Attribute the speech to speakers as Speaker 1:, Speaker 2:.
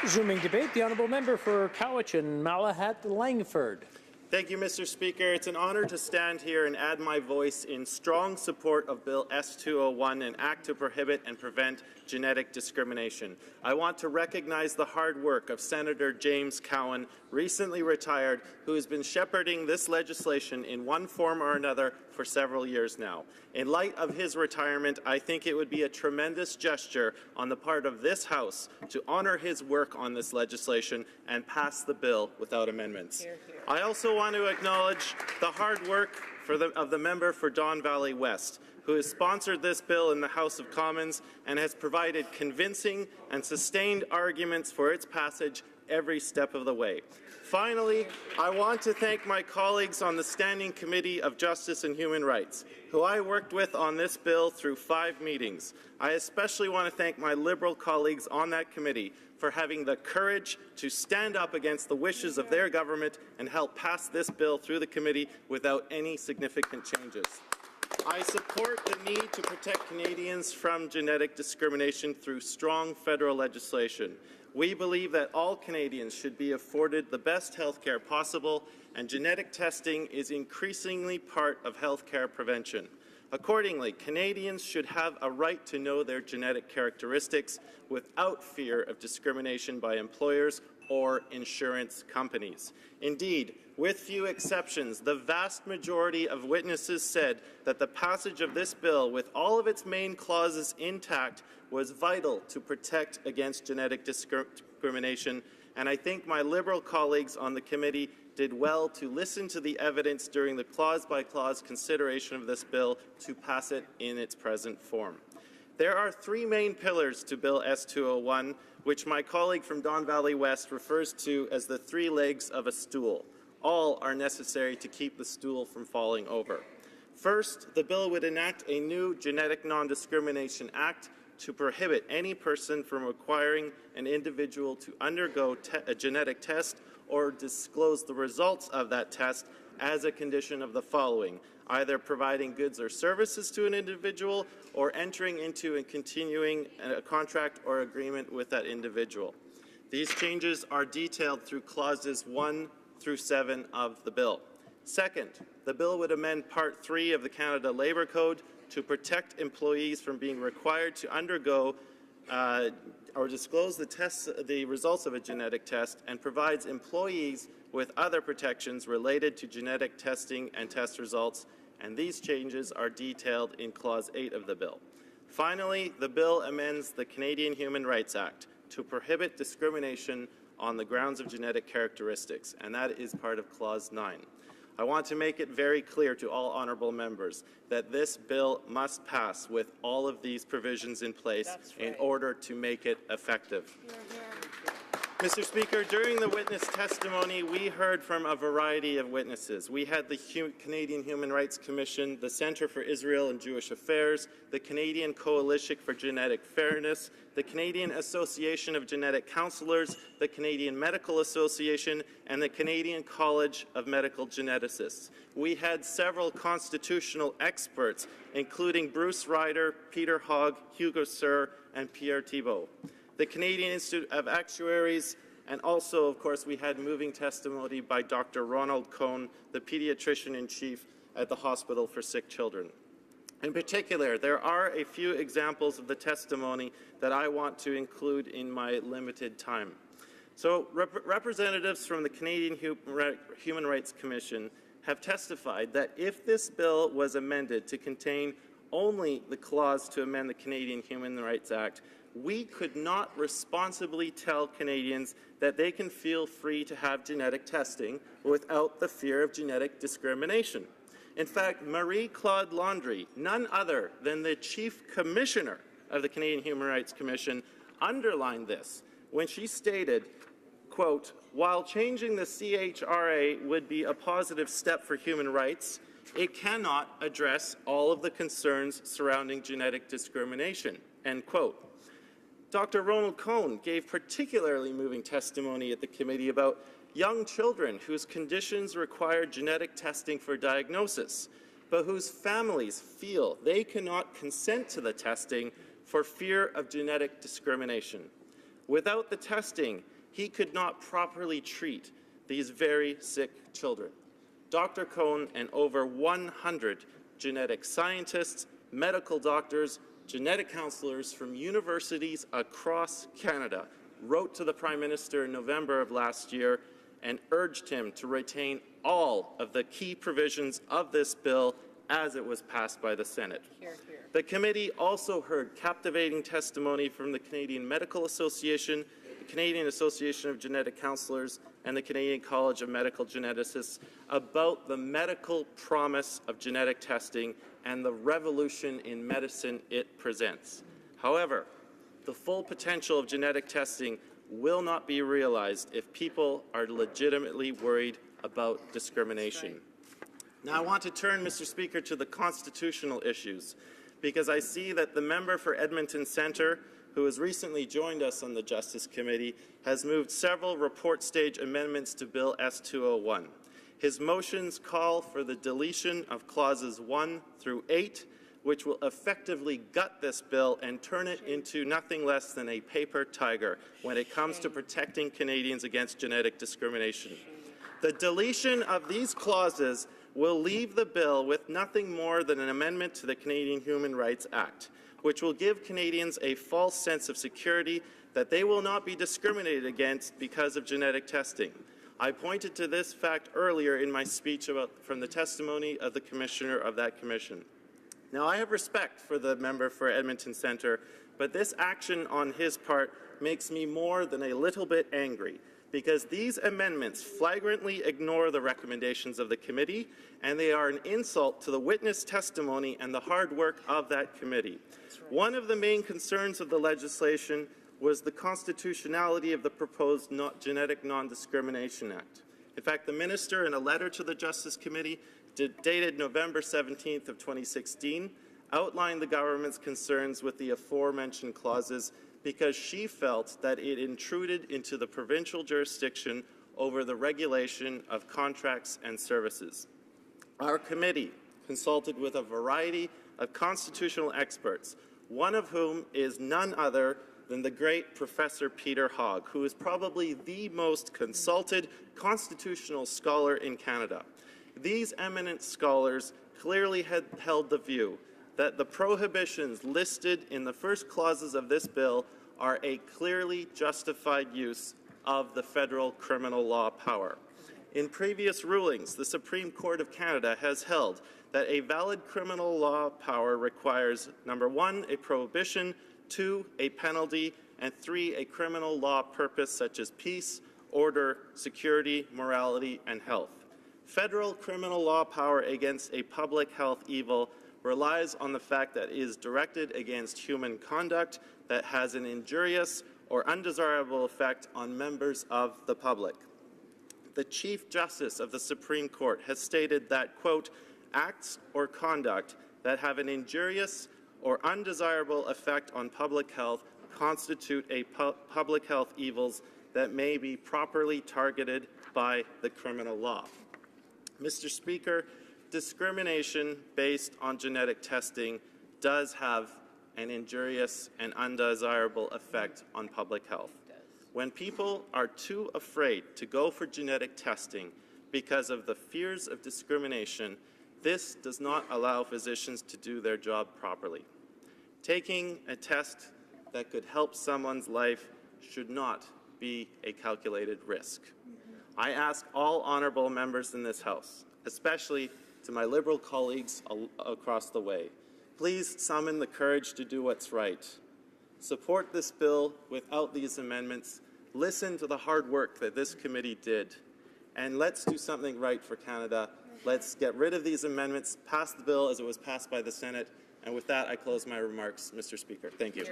Speaker 1: Resuming debate, the honourable member for Cowichan-Malahat-Langford.
Speaker 2: Thank you, Mr. Speaker. It's an honour to stand here and add my voice in strong support of Bill S-201, an act to prohibit and prevent genetic discrimination. I want to recognize the hard work of Senator James Cowan, recently retired, who has been shepherding this legislation in one form or another for several years now. In light of his retirement, I think it would be a tremendous gesture on the part of this House to honour his work on this legislation and pass the bill without amendments. Hear, hear. I also want to acknowledge the hard work of the member for Don Valley West, who has sponsored this bill in the House of Commons and has provided convincing and sustained arguments for its passage every step of the way. Finally, I want to thank my colleagues on the Standing Committee of Justice and Human Rights, who I worked with on this bill through 5 meetings. I especially want to thank my Liberal colleagues on that committee for having the courage to stand up against the wishes of their government and help pass this bill through the committee without any significant changes. I support the need to protect Canadians from genetic discrimination through strong federal legislation. We believe that all Canadians should be afforded the best health care possible, and genetic testing is increasingly part of health care prevention. Accordingly, Canadians should have a right to know their genetic characteristics without fear of discrimination by employers or insurance companies. Indeed, with few exceptions, the vast majority of witnesses said that the passage of this bill, with all of its main clauses intact, was vital to protect against genetic discrimination, and I think my Liberal colleagues on the committee did well to listen to the evidence during the clause-by-clause consideration of this bill to pass it in its present form. There are 3 main pillars to Bill S-201, which my colleague from Don Valley West refers to as the 3 legs of a stool. All are necessary to keep the stool from falling over. First, the bill would enact a new Genetic Non-Discrimination Act to prohibit any person from requiring an individual to undergo a genetic test or disclose the results of that test as a condition of the following: either providing goods or services to an individual or entering into and continuing a contract or agreement with that individual. These changes are detailed through clauses 1 through 7 of the bill. Second, the bill would amend Part 3 of the Canada Labour Code to protect employees from being required to undergo or disclose the results of a genetic test, and provides employees with other protections related to genetic testing and test results, and these changes are detailed in Clause 8 of the bill. Finally, the bill amends the Canadian Human Rights Act to prohibit discrimination on the grounds of genetic characteristics, and that is part of Clause 9. I want to make it very clear to all honourable members that this bill must pass with all of these provisions in place in order to make it effective. Mr. Speaker, during the witness testimony, we heard from a variety of witnesses. We had the Canadian Human Rights Commission, the Centre for Israel and Jewish Affairs, the Canadian Coalition for Genetic Fairness, the Canadian Association of Genetic Counsellors, the Canadian Medical Association, and the Canadian College of Medical Geneticists. We had several constitutional experts, including Bruce Ryder, Peter Hogg, Hugo Sir, and Pierre Thibault. The Canadian Institute of Actuaries, and also, of course, we had moving testimony by Dr. Ronald Cohn, the pediatrician-in-chief at the Hospital for Sick Children. In particular, there are a few examples of the testimony that I want to include in my limited time. So, representatives from the Canadian Human Rights Commission have testified that if this bill was amended to contain only the clause to amend the Canadian Human Rights Act, we could not responsibly tell Canadians that they can feel free to have genetic testing without the fear of genetic discrimination. In fact, Marie-Claude Landry, none other than the Chief Commissioner of the Canadian Human Rights Commission, underlined this when she stated, quote, "While changing the CHRA would be a positive step for human rights, it cannot address all of the concerns surrounding genetic discrimination," end quote. Dr. Ronald Cohn gave particularly moving testimony at the committee about young children whose conditions require genetic testing for diagnosis, but whose families feel they cannot consent to the testing for fear of genetic discrimination. Without the testing, he could not properly treat these very sick children. Dr. Cohn and over 100 genetic scientists, medical doctors, genetic counselors from universities across Canada wrote to the Prime Minister in November of last year and urged him to retain all of the key provisions of this bill as it was passed by the Senate. The committee also heard captivating testimony from the Canadian Medical Association, the Canadian Association of Genetic Counselors, and the Canadian College of Medical Geneticists about the medical promise of genetic testing and the revolution in medicine it presents. However, the full potential of genetic testing will not be realized if people are legitimately worried about discrimination. Now, I want to turn, Mr. Speaker, to the constitutional issues, because I see that the member for Edmonton Centre, who has recently joined us on the Justice Committee, has moved several report-stage amendments to Bill S-201. His motions call for the deletion of clauses 1 through 8, which will effectively gut this bill and turn it into nothing less than a paper tiger when it comes to protecting Canadians against genetic discrimination. The deletion of these clauses will leave the bill with nothing more than an amendment to the Canadian Human Rights Act, which will give Canadians a false sense of security that they will not be discriminated against because of genetic testing. I pointed to this fact earlier in my speech from the testimony of the Commissioner of that Commission. Now, I have respect for the member for Edmonton Centre, but this action on his part makes me more than a little bit angry, because these amendments flagrantly ignore the recommendations of the committee, and they are an insult to the witness testimony and the hard work of that committee. One of the main concerns of the legislation was the constitutionality of the proposed Genetic Non-Discrimination Act. In fact, the minister, in a letter to the Justice Committee dated November 17th of 2016, outlined the government's concerns with the aforementioned clauses because she felt that it intruded into the provincial jurisdiction over the regulation of contracts and services. Our committee consulted with a variety of constitutional experts, one of whom is none other than the great Professor Peter Hogg, who is probably the most consulted constitutional scholar in Canada. These eminent scholars clearly had held the view that the prohibitions listed in the first clauses of this bill are a clearly justified use of the federal criminal law power. In previous rulings, the Supreme Court of Canada has held that a valid criminal law power requires, number 1, a prohibition, 2, a penalty, and 3, a criminal law purpose such as peace, order, security, morality, and health. Federal criminal law power against a public health evil relies on the fact that it is directed against human conduct that has an injurious or undesirable effect on members of the public. The Chief Justice of the Supreme Court has stated that, quote, acts or conduct that have an injurious or undesirable effect on public health constitute a public health evils that may be properly targeted by the criminal law. Mr. Speaker, discrimination based on genetic testing does have an injurious and undesirable effect on public health. When people are too afraid to go for genetic testing because of the fears of discrimination, this does not allow physicians to do their job properly. Taking a test that could help someone's life should not be a calculated risk. I ask all honourable members in this House, especially to my Liberal colleagues across the way, please summon the courage to do what's right. Support this bill without these amendments. Listen to the hard work that this committee did. And let's do something right for Canada. Let's get rid of these amendments, pass the bill as it was passed by the Senate. And with that, I close my remarks, Mr. Speaker. Thank you.